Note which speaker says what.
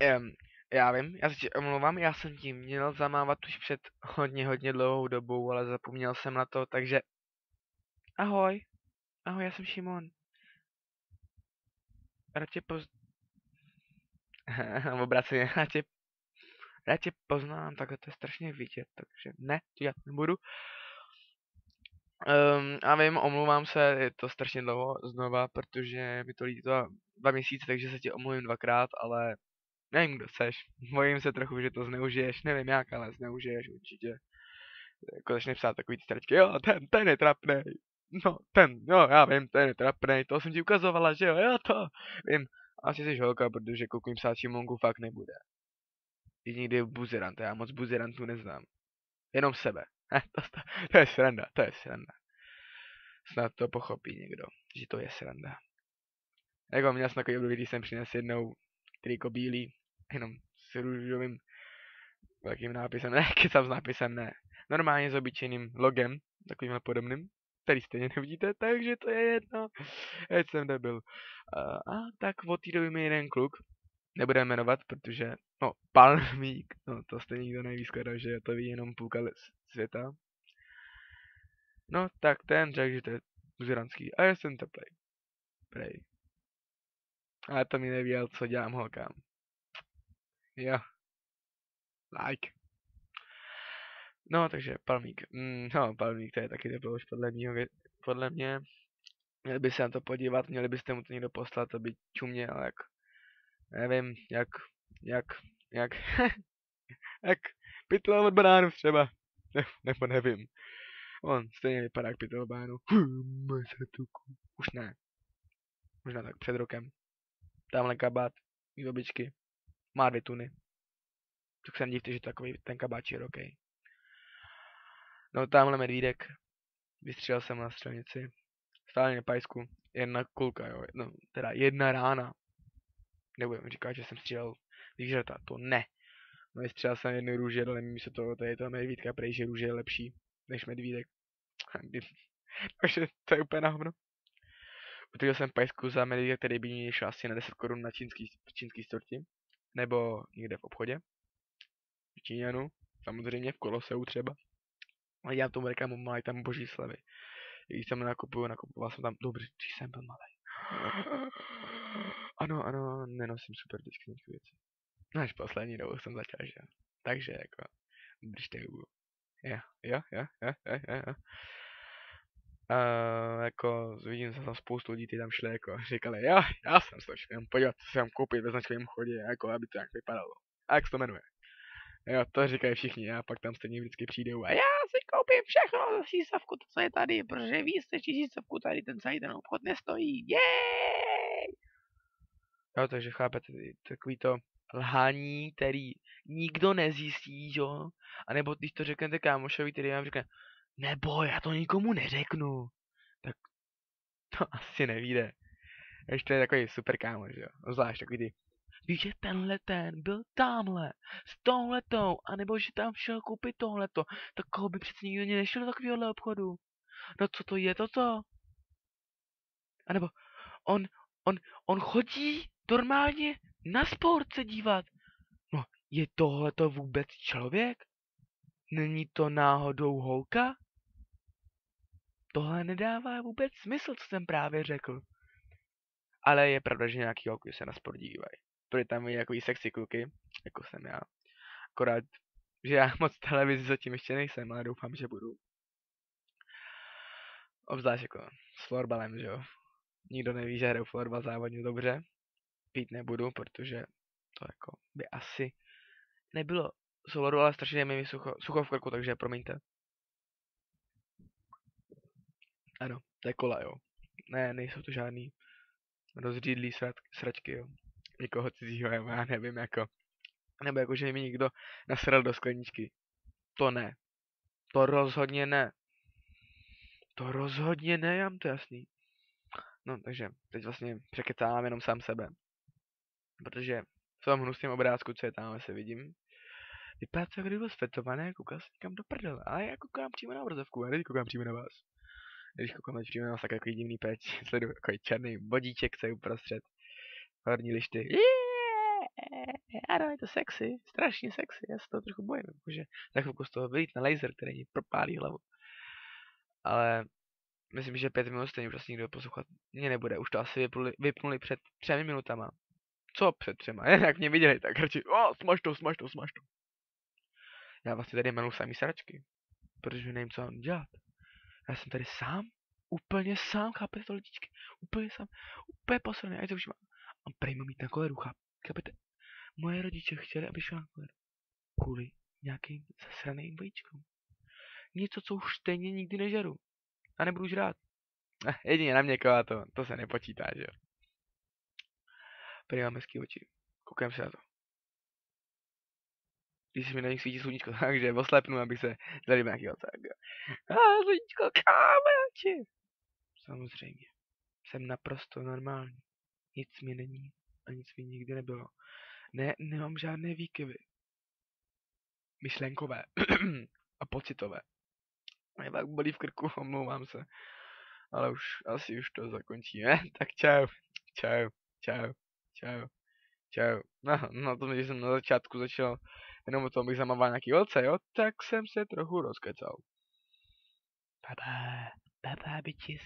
Speaker 1: Em, já vím, já se ti omlouvám, já jsem tím měl zamávat už před hodně dlouhou dobou, ale zapomněl jsem na to, takže ahoj, ahoj, já jsem Šimon. Rád tě poz... Obráceně, rád tě poznám, tak to je strašně vidět, takže ne, to já nebudu. A vím, omlouvám se, je to strašně dlouho znova, protože mi to líto 2 měsíce, takže se ti omluvím dvakrát, ale nevím, kdo seš. Bojím se trochu, že to zneužiješ, nevím jak, ale zneužiješ určitě. Jako začne psát takový ty stračky, jo, ten je trapnej. No, jo, já vím, ten je trapnej, to jsem ti ukazovala, že jo, to, vím. Asi jsi holka, protože koukám psát Šimonku fakt nebude. Jediný je buzerant, já moc buzerantů neznám. Jenom sebe. To je sranda, to je sranda. Snad to pochopí někdo, že to je sranda. Jako měl jsem takový období, když jsem přinesl jednou triko bílý, jenom s růžovým velkým nápisem, ne, kecám s nápisem, ne. Normálně s obyčejným logem, takovým podobným, který stejně nevidíte, takže to je jedno. Teď jsem debil. Tak od té doby mi jeden kluk, nebudeme jmenovat, protože, no, Palmík, no to stejně nikdo neví skoro, že to ví jenom půlka světa. No, tak ten řekl, že to je buzeranský, a já jsem teplej. Prej. Ale to mi nevěděl, co dělám holkám. Jo, like. No, takže Palmík. No, Palmík, to je taky debil už podle mě. Měli by se na to podívat, měli byste mu to někdo poslat, aby čuměl, jak, nevím, jak, jak, jak pytel od banánů třeba. Nebo nevím. On stejně vypadá jak pytel od banánů. Už ne. Možná tak před rokem. Tamhle kabát, mý babičky. Má 2 tuny. Tak se nedivte, že takový ten kabát je rokej. No tamhle medvídek. Vystřelil jsem na střelnici. Stále na pajsku. Jedna kulka, jo. No, teda jedna rána. Nebudem říkat, že jsem střílel zvířata. To ne. No, vystřelil jsem jednu růži, ale místo toho, tady je to medvídka, prej, že růže je lepší než medvídek. Takže to je úplně na hovno. Utrhl jsem pajsku za medvídka, který by mě šel asi na 10 korun na čínský storti. Nebo někde v obchodě. V Číňanu. Samozřejmě v Koloseu třeba. A já tomu reklamu, mají tam boží slevy. Když jsem nakupoval jsem tam, dobře, když jsem byl malý. Ano, nenosím super vždycky věci. No až poslední dobou jsem začal, že? Takže jako, držte hubu. Jo. Jako vidím se tam spoustu lidí, ty tam šli jako, říkali, jo, já jsem se šel podívat, co si mám koupit ve značkovém obchodě, jako aby to nějak vypadalo. A jak se to jmenuje? Jo, to říkají všichni, a pak tam stejně vždycky přijdou a já si koupím všechno za sísavku, to co je tady, protože víc než sísavku tady ten celý ten obchod nestojí, jej! Jo, takže chápete, takový to lhání, který nikdo nezjistí, jo? A nebo když to řeknete kámošovi, který vám řekne, nebo já to nikomu neřeknu, tak to asi nevíde. Ještě je takový super kámoš, jo? Zvlášť takový ty, víš, že tenhle ten byl tamhle, s touhletou, anebo že tam šel koupit tohleto, tak koho by přece nikdo nešel do takovéhohle obchodu. No co to je toto? A nebo on, on chodí normálně na sport se dívat. No, je tohleto vůbec člověk? Není to náhodou holka? Tohle nedává vůbec smysl, co jsem právě řekl. Ale je pravda, že nějaký holky se na sport dívají. Protože tam je takový sexy kluky, jako jsem já. Akorát, že já moc v televizi zatím ještě nejsem, ale doufám, že budu. Obzvlášť jako s florbalem, že jo. Nikdo neví, že hraju florbal závodně dobře. Pít nebudu, protože to jako by asi nebylo souladu, ale strašně je mi sucho v krku, takže promiňte. Ano, to je kola, jo. Ne, nejsou to žádný rozřídlý sračky, jo. Někoho cizího, já nevím, jako. Nebo jako, že mi někdo nasral do skleničky. To ne. To rozhodně ne. To rozhodně ne, jám to jasný. No, takže teď vlastně překecávám jenom sám sebe. Protože v tom hnusném obrázku, co je tam, se vidím, vypadá to, kdyby byl svetované, koukal jsem někam do prdele. Ale já koukám přímo na obrazovku, já teď koukám přímo na vás. Když koukám přímo na vás, tak takový divný peč, sleduju takový černý bodíček, co je uprostřed. Horní lišty. ano, je to sexy, strašně sexy, já se toho trochu bojím, jakože za chvilku z toho vyjít na laser, který mi propálí hlavu. Ale myslím, že 5 minut stejně už asi nikdo poslouchat mě nebude, už to asi vypnuli před 3 minutama. Co před 3? Jak mě viděli, tak radši, smaž to, smaž to, smaž to. Já vlastně tady melu samý sračky, protože nevím, co mám dělat. Já jsem tady sám, úplně sám, chápete to lidičky? Úplně sám, úplně posraný, ať to už mám. A prej mám jít na koleru, chápete? Moje rodiče chtěli, aby šel na koleru. Kvůli nějakým zasraným vajíčkům. Něco, co už stejně nikdy nežeru. A nebudu žrát. Jedině na mě to se nepočítá, že jo. Prej mám hezký oči. Koukám se na to. Když mi na nich svítí sluníčko, takže oslepnu, abych se dali nějaký tak. Sluníčko, káme oči. Samozřejmě. Jsem naprosto normální. Nic mi není a nic mi nikdy nebylo. Ne, nemám žádné výkyvy. Myšlenkové a pocitové. Mě tak bolí v krku, omlouvám se. Ale asi už to zakončíme. Tak čau. Čau. Čau. Čau. Čau. No to, když jsem na začátku začal jenom o tom, bych zamával nějaký holce, jo, tak jsem se trochu rozkecal. Bye bye. Bye bye, bitches.